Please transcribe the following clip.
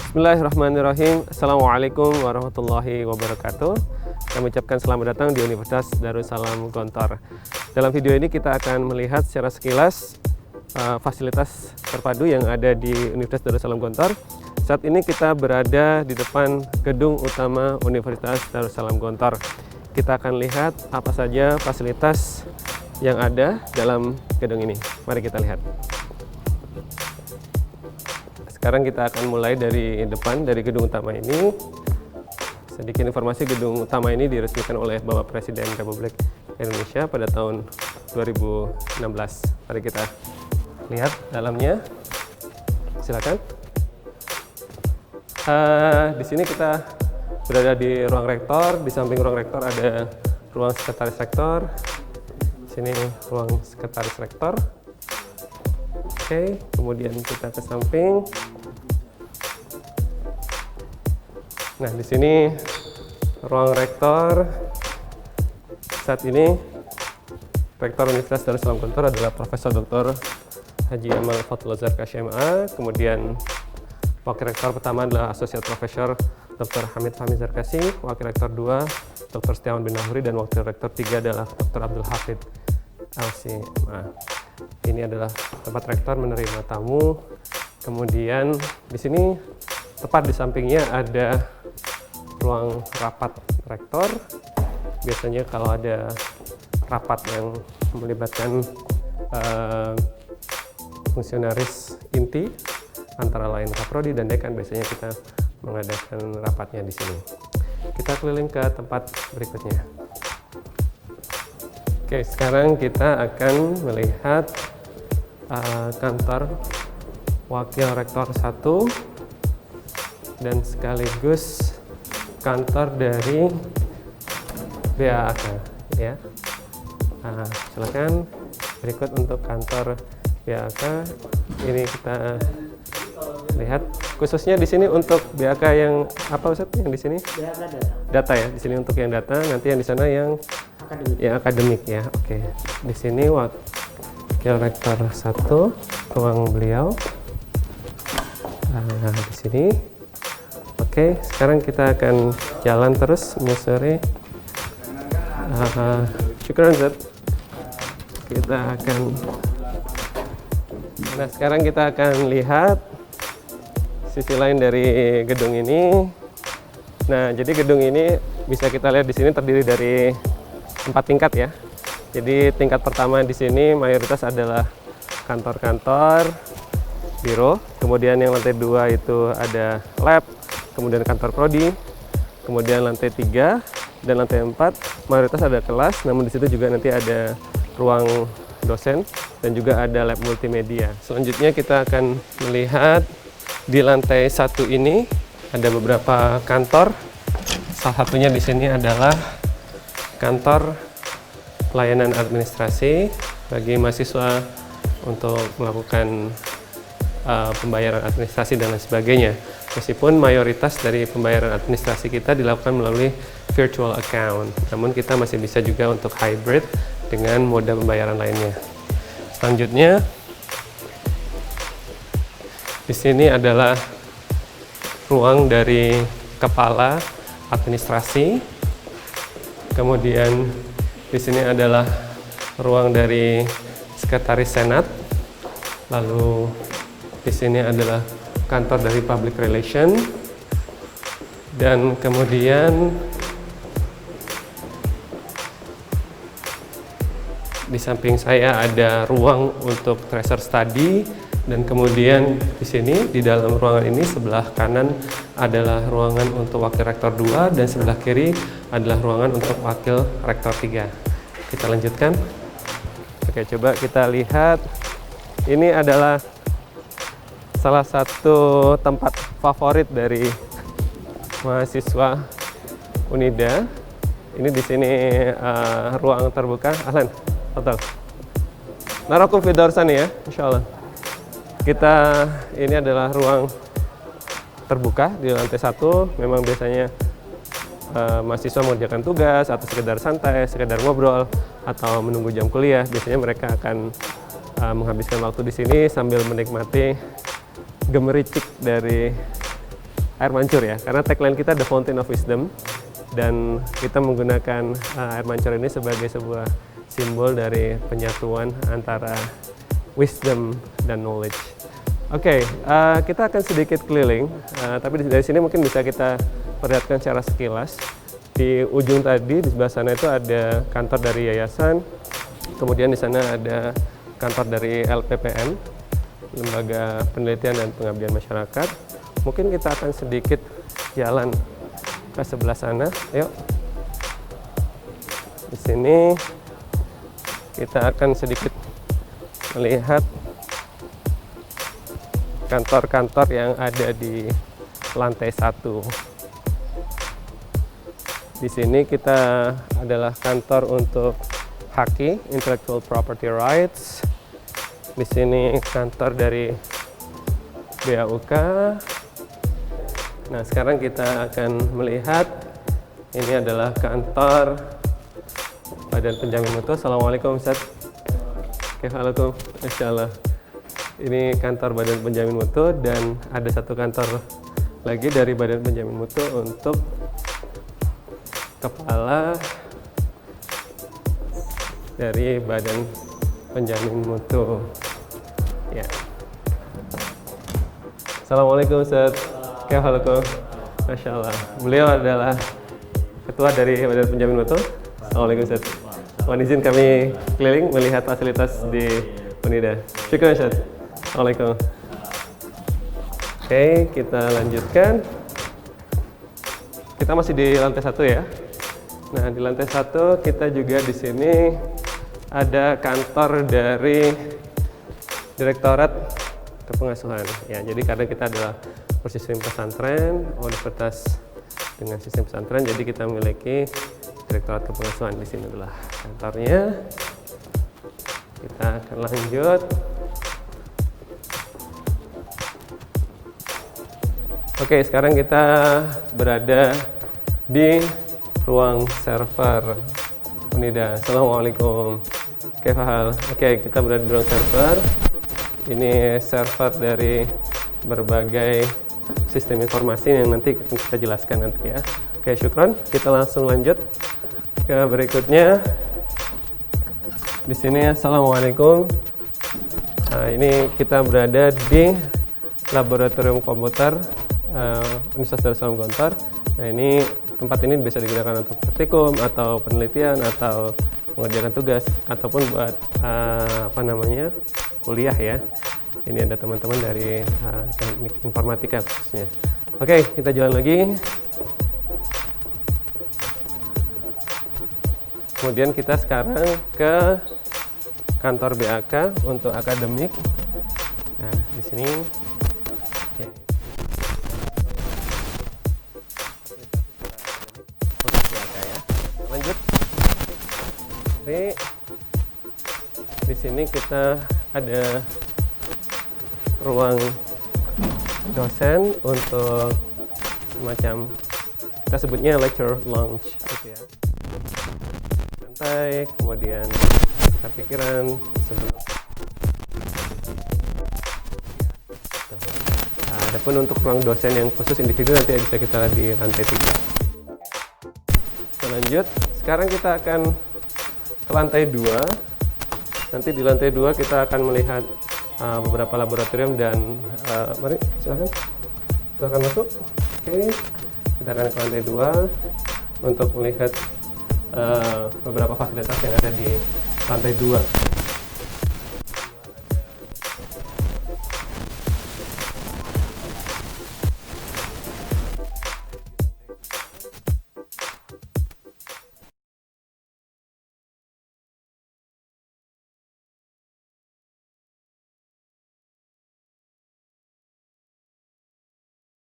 Bismillahirrahmanirrahim. Assalamualaikum warahmatullahi wabarakatuh. Kami ucapkan selamat datang di Universitas Darussalam Gontor. Dalam video ini kita akan melihat secara sekilas fasilitas terpadu yang ada di Universitas Darussalam Gontor. Saat ini kita berada di depan gedung utama Universitas Darussalam Gontor. Kita akan lihat apa saja fasilitas yang ada dalam gedung ini. Mari kita lihat. Sekarang kita akan mulai dari depan, dari gedung utama ini. Sedikit informasi, gedung utama ini diresmikan oleh Bapak Presiden Republik Indonesia pada tahun 2016. Mari kita lihat dalamnya. Silakan. Di sini kita berada di ruang rektor. Di samping ruang rektor ada ruang sekretaris rektor. Di sini ruang sekretaris rektor. Oke, kemudian kita ke samping. Nah, di sini ruang rektor. Saat ini Rektor Universitas Darussalam Gontor adalah Profesor Dr. Haji Amal Fathullah Zarkash MA. Kemudian Wakil Rektor pertama adalah Associate Profesor Dr. Hamid Fahmi Zarkasi. Wakil Rektor 2 Dr. Setiawan bin Nahuri, dan Wakil Rektor 3 adalah Dr. Abdul Hafid LC.MA. Ini adalah tempat rektor menerima tamu. Kemudian di sini tepat di sampingnya ada ruang rapat rektor. Biasanya kalau ada rapat yang melibatkan fungsionaris inti antara lain Kaprodi dan Dekan, biasanya kita mengadakan rapatnya di sini. Kita keliling ke tempat berikutnya. Oke, sekarang kita akan melihat kantor Wakil Rektor 1 dan sekaligus kantor dari BAAK ya. Silakan. Berikut untuk kantor BAAK. Ini kita lihat khususnya di sini untuk BAAK yang apa Ustaz? Yang di sini? Data ya. Di sini untuk yang data, nanti yang di sana yang akademik ya. Oke. Di sini Wakil Rektor 1, ruang beliau. Di sini. Oke, sekarang kita akan jalan terus menyusuri. Syukran Ustaz. Nah, sekarang kita akan lihat sisi lain dari gedung ini. Nah, jadi gedung ini bisa kita lihat di sini terdiri dari 4 tingkat ya. Jadi tingkat pertama di sini mayoritas adalah kantor-kantor, biro. Kemudian yang lantai 2 itu ada lab, kemudian kantor prodi. Kemudian lantai 3 dan lantai 4 mayoritas ada kelas. Namun di situ juga nanti ada ruang dosen dan juga ada lab multimedia. Selanjutnya kita akan melihat di lantai 1 ini ada beberapa kantor. Salah satunya di sini adalah kantor pelayanan administrasi bagi mahasiswa untuk melakukan pembayaran administrasi dan lain sebagainya. Meskipun mayoritas dari pembayaran administrasi kita dilakukan melalui virtual account, namun kita masih bisa juga untuk hybrid dengan moda pembayaran lainnya. Selanjutnya, di sini adalah ruang dari kepala administrasi. Kemudian di sini adalah ruang dari sekretaris senat. Lalu di sini adalah kantor dari public relation. Dan kemudian di samping saya ada ruang untuk tracer study. Dan kemudian di sini, di dalam ruangan ini, sebelah kanan adalah ruangan untuk Wakil Rektor 2 dan sebelah kiri adalah ruangan untuk Wakil Rektor 3. Kita lanjutkan. Oke, coba kita lihat. Ini adalah salah satu tempat favorit dari mahasiswa Unida. Ini di sini ruang terbuka. Ahlan, betul. Narakum fi darsani ya, insyaallah. Ini adalah ruang terbuka di lantai 1. Memang biasanya mahasiswa mengerjakan tugas atau sekedar santai, sekedar ngobrol atau menunggu jam kuliah. Biasanya mereka akan menghabiskan waktu di sini sambil menikmati gemericik dari air mancur ya, karena tagline kita The Fountain of Wisdom, dan kita menggunakan air mancur ini sebagai sebuah simbol dari penyatuan antara wisdom dan knowledge. Oke, kita akan sedikit keliling, tapi dari sini mungkin bisa kita perlihatkan secara sekilas. Di ujung tadi, di sebelah sana itu ada kantor dari yayasan, kemudian di sana ada kantor dari LPPM, Lembaga Penelitian dan Pengabdian Masyarakat. Mungkin kita akan sedikit jalan ke sebelah sana. Yuk. Di sini kita akan sedikit melihat kantor-kantor yang ada di lantai 1. Di sini kita adalah kantor untuk HAKI, Intellectual Property Rights. Di sini kantor dari BAUK. Nah, sekarang kita akan melihat ini adalah kantor Badan Penjamin Mutu. Assalamualaikum Ustaz. Waalaikumsalam. Insyaallah. Ini kantor Badan Penjamin Mutu, dan ada satu kantor lagi dari Badan Penjamin Mutu untuk kepala dari Badan Penjamin Mutu. Ya. Assalamualaikum Ustaz. Waalaikumsalam. Masya Allah. Beliau adalah ketua dari Badan Penjamin Mutu. Assalamualaikum Ustaz. Mohon izin kami keliling melihat fasilitas di Unida. Syukur Ustaz. Assalamualaikum. Oke, kita lanjutkan. Kita masih di lantai 1 ya. Nah, di lantai 1 kita juga di sini ada kantor dari Direktorat Kepengasuhan. Ya, jadi karena kita adalah bersistem pesantren, universitas dengan sistem pesantren, jadi kita memiliki Direktorat Kepengasuhan. Di sini adalah kantornya. Kita akan lanjut. Oke, sekarang kita berada di ruang server Unida. Assalamualaikum. Oke, Fahal. Oke, kita berada di ruang server. Ini server dari berbagai sistem informasi yang nanti kita jelaskan nanti ya. Oke, syukron. Kita langsung lanjut ke berikutnya. Di sini Assalamualaikum. Nah, ini kita berada di Laboratorium Komputer Universitas Darussalam Gontor. Nah, ini tempat ini bisa digunakan untuk praktikum atau penelitian atau mengerjakan tugas ataupun buat kuliah ya. Ini ada teman-teman dari teknik informatika khususnya. Oke, kita jalan lagi. Kemudian kita sekarang ke kantor BAK untuk akademik. Nah, di sini. Oke. BAK ya. Lanjut. Di sini kita ada ruang dosen untuk semacam, kita sebutnya lecture lounge gitu ya. Santai, kemudian tukar pikiran sebelum. Nah, adapun untuk ruang dosen yang khusus individu nanti bisa kita lihat di lantai 3. Kita lanjut. Sekarang kita akan ke lantai 2. Nanti di lantai 2 kita akan melihat beberapa laboratorium dan mari silakan masuk. Oke, kita akan ke lantai 2 untuk melihat beberapa fasilitas yang ada di lantai 2.